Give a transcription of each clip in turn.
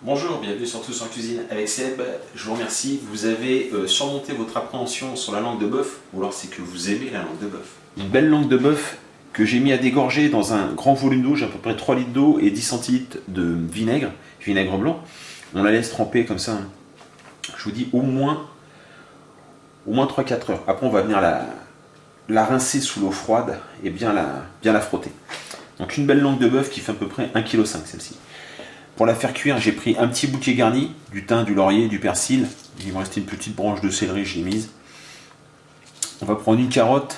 Bonjour, bienvenue sur Tous en Cuisine avec Seb. Je vous remercie. Vous avez surmonté votre appréhension sur la langue de bœuf, ou alors c'est que vous aimez la langue de bœuf. Une belle langue de bœuf que j'ai mis à dégorger dans un grand volume d'eau. J'ai à peu près 3 litres d'eau et 10 centilitres de vinaigre blanc. On la laisse tremper comme ça. Je vous dis au moins 3-4 heures. Après, on va venir la rincer sous l'eau froide et bien la frotter. Donc une belle langue de bœuf qui fait à peu près 1,5 kg celle-ci. Pour la faire cuire, j'ai pris un petit bouquet garni, du thym, du laurier, du persil. Il me restait une petite branche de céleri, je l'ai mise. On va prendre une carotte,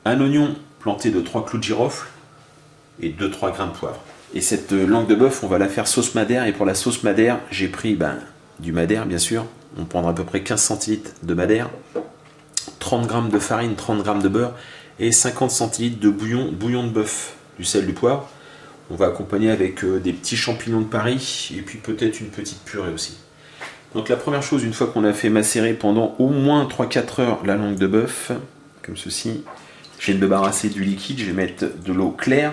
un oignon planté de 3 clous de girofle et 2-3 grains de poivre. Et cette langue de bœuf, on va la faire sauce madère. Et pour la sauce madère, j'ai pris du madère, bien sûr. On prendra à peu près 15 centilitres de madère, 30 g de farine, 30 g de beurre et 50 centilitres de bouillon de bœuf, du sel, du poivre. On va accompagner avec des petits champignons de Paris et puis peut-être une petite purée aussi. Donc la première chose, une fois qu'on a fait macérer pendant au moins 3-4 heures la langue de bœuf, comme ceci, je vais me débarrasser du liquide, je vais mettre de l'eau claire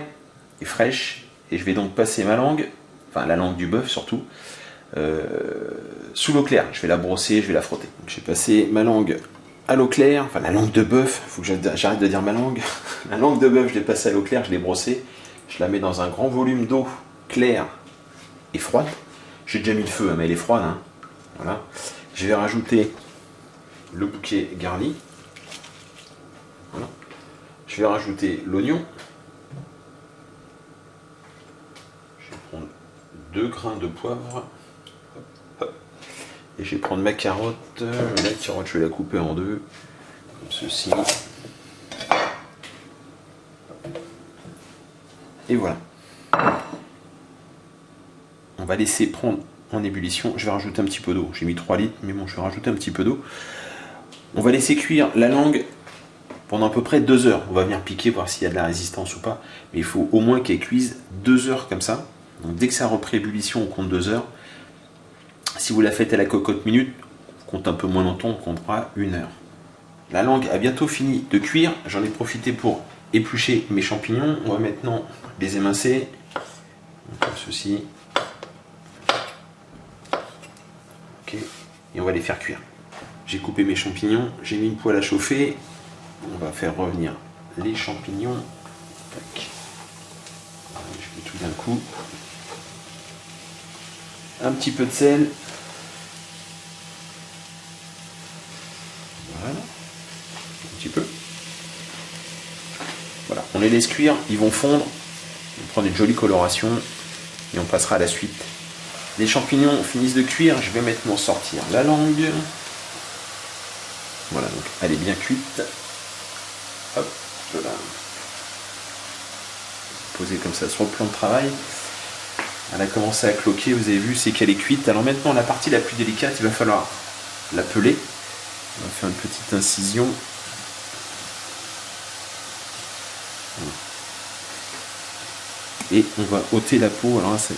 et fraîche et je vais donc passer ma langue, enfin la langue du bœuf surtout, sous l'eau claire. Je vais la brosser, je vais la frotter. Donc j'ai passé ma langue à l'eau claire, enfin la langue de bœuf, il faut que j'arrête de dire ma langue. La langue de bœuf, je l'ai passée à l'eau claire, je l'ai brossée. Je la mets dans un grand volume d'eau claire et froide. J'ai déjà mis le feu, mais elle est froide. Voilà. Je vais rajouter le bouquet garni. Voilà. Je vais rajouter l'oignon. Je vais prendre 2 grains de poivre. Et je vais prendre ma carotte. La carotte, je vais la couper en deux, comme ceci. Et voilà. On va laisser prendre en ébullition. Je vais rajouter un petit peu d'eau. J'ai mis 3 litres, mais bon, je vais rajouter un petit peu d'eau. On va laisser cuire la langue pendant à peu près 2 heures. On va venir piquer, voir s'il y a de la résistance ou pas. Mais il faut au moins qu'elle cuise 2 heures comme ça. Donc dès que ça a repris ébullition, on compte 2 heures. Si vous la faites à la cocotte minute, on compte un peu moins longtemps, on comptera 1 heure. La langue a bientôt fini de cuire. J'en ai profité pour éplucher mes champignons. On va maintenant les émincer comme ceci. Ok. Et on va les faire cuire. J'ai coupé mes champignons, j'ai mis une poêle à chauffer. On va faire revenir les champignons. Tac. Je mets tout d'un coup. Un petit peu de sel. Voilà. Un petit peu. Voilà, on les laisse cuire, ils vont fondre, on prend une jolie coloration et on passera à la suite. Les champignons finissent de cuire, je vais maintenant sortir la langue. Voilà, donc elle est bien cuite. Hop, je la poser comme ça sur le plan de travail. Elle a commencé à cloquer, vous avez vu, c'est qu'elle est cuite. Alors maintenant, la partie la plus délicate, il va falloir la peler. On va faire une petite incision. Et on va ôter la peau. Alors là, ça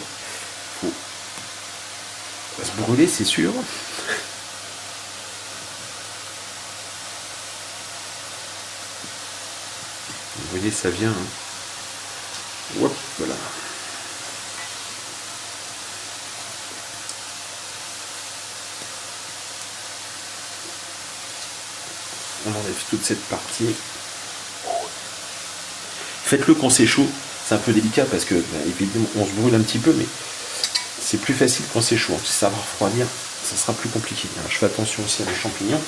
va se brûler, c'est sûr. Vous voyez, ça vient. Hop, voilà. On enlève toute cette partie. Faites-le quand c'est chaud. C'est un peu délicat parce que évidemment on se brûle un petit peu, mais c'est plus facile quand c'est chaud. Si ça va refroidir, ça sera plus compliqué. Alors, je fais attention aussi à mes champignons.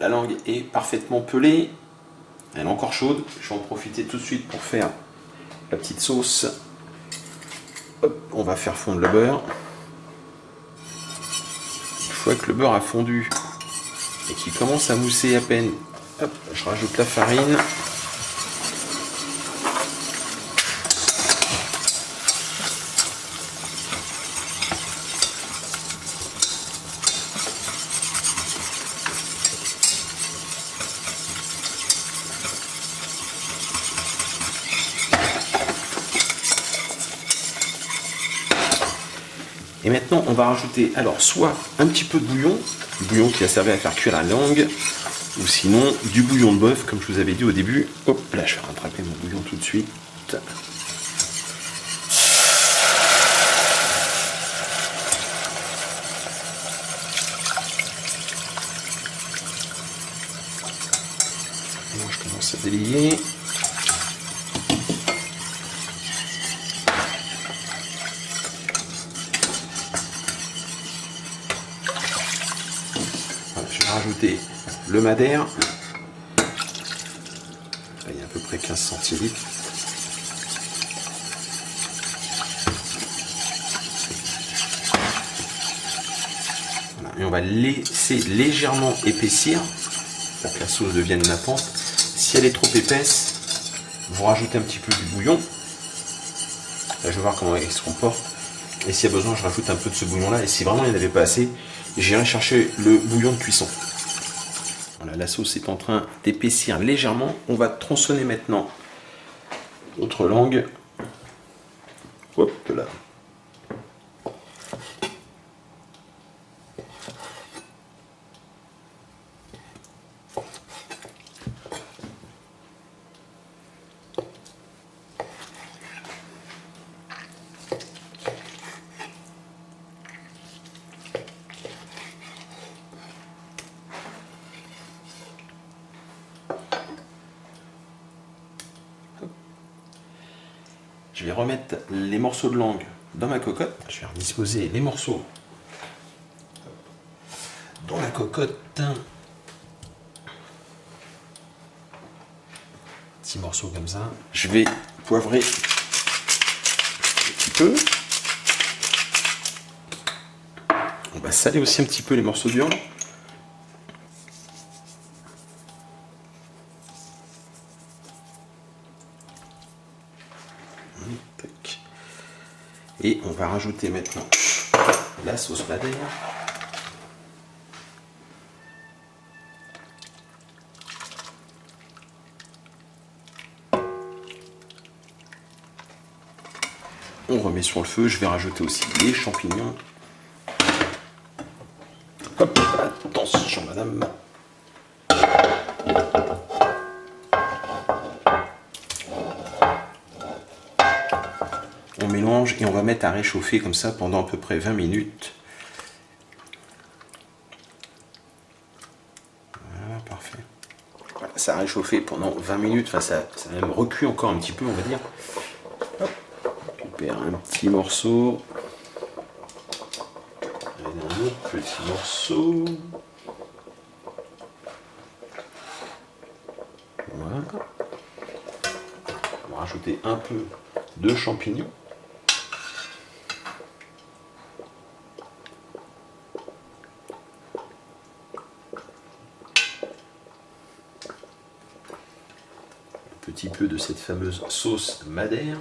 La langue est parfaitement pelée. Elle est encore chaude. Je vais en profiter tout de suite pour faire la petite sauce. Hop, on va faire fondre le beurre. Une fois que le beurre a fondu et qu'il commence à mousser à peine, hop, je rajoute la farine. Et maintenant, on va rajouter alors soit un petit peu de bouillon, du bouillon qui a servi à faire cuire la langue, ou sinon du bouillon de bœuf, comme je vous avais dit au début. Hop là, je vais rattraper mon bouillon tout de suite. Moi, je commence à délier. Voilà, je vais rajouter le madère. Là, il y a à peu près 15 centilitres. Voilà, et on va laisser légèrement épaissir pour que la sauce devienne nappante. Si elle est trop épaisse, vous rajoutez un petit peu du bouillon. Là, je vais voir comment il se comporte. Et s'il y a besoin, je rajoute un peu de ce bouillon-là. Et si vraiment il n'y en avait pas assez, j'irai chercher le bouillon de cuisson. Voilà, la sauce est en train d'épaissir légèrement. On va tronçonner maintenant notre langue. Hop là. Je vais remettre les morceaux de langue dans ma cocotte. Je vais redisposer les morceaux dans la cocotte. Petits morceaux comme ça. Je vais poivrer un petit peu. On va saler aussi un petit peu les morceaux de viande. Et on va rajouter maintenant la sauce madère. On remet sur le feu. Je vais rajouter aussi les champignons. Hop, attention madame. On mélange et on va mettre à réchauffer comme ça pendant à peu près 20 minutes. Voilà, parfait. Voilà, ça a réchauffé pendant 20 minutes. Enfin, ça a même recuit encore un petit peu, on va dire. Hop, on récupère un petit morceau. Et un autre petit morceau. Voilà. On va rajouter un peu de champignons. Petit peu de cette fameuse sauce madère.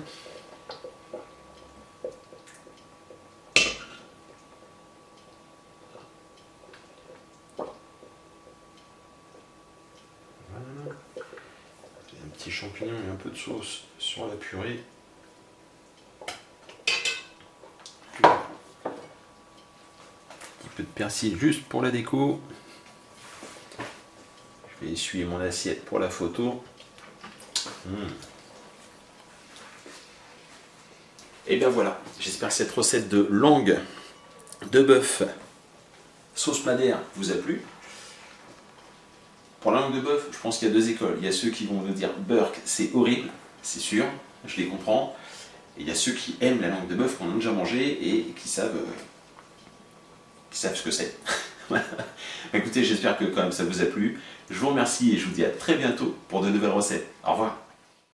Voilà. Un petit champignon et un peu de sauce sur la purée. Un petit peu de persil juste pour la déco. Je vais essuyer mon assiette pour la photo. Et bien voilà, j'espère que cette recette de langue de bœuf sauce madère vous a plu. Pour la langue de bœuf, je pense qu'il y a deux écoles. Il y a ceux qui vont nous dire Burk, c'est horrible, c'est sûr, je les comprends. Et il y a ceux qui aiment la langue de bœuf, qu'on a déjà mangé et qui savent ce que c'est. Écoutez, j'espère que quand même ça vous a plu. Je vous remercie et je vous dis à très bientôt pour de nouvelles recettes. Au revoir.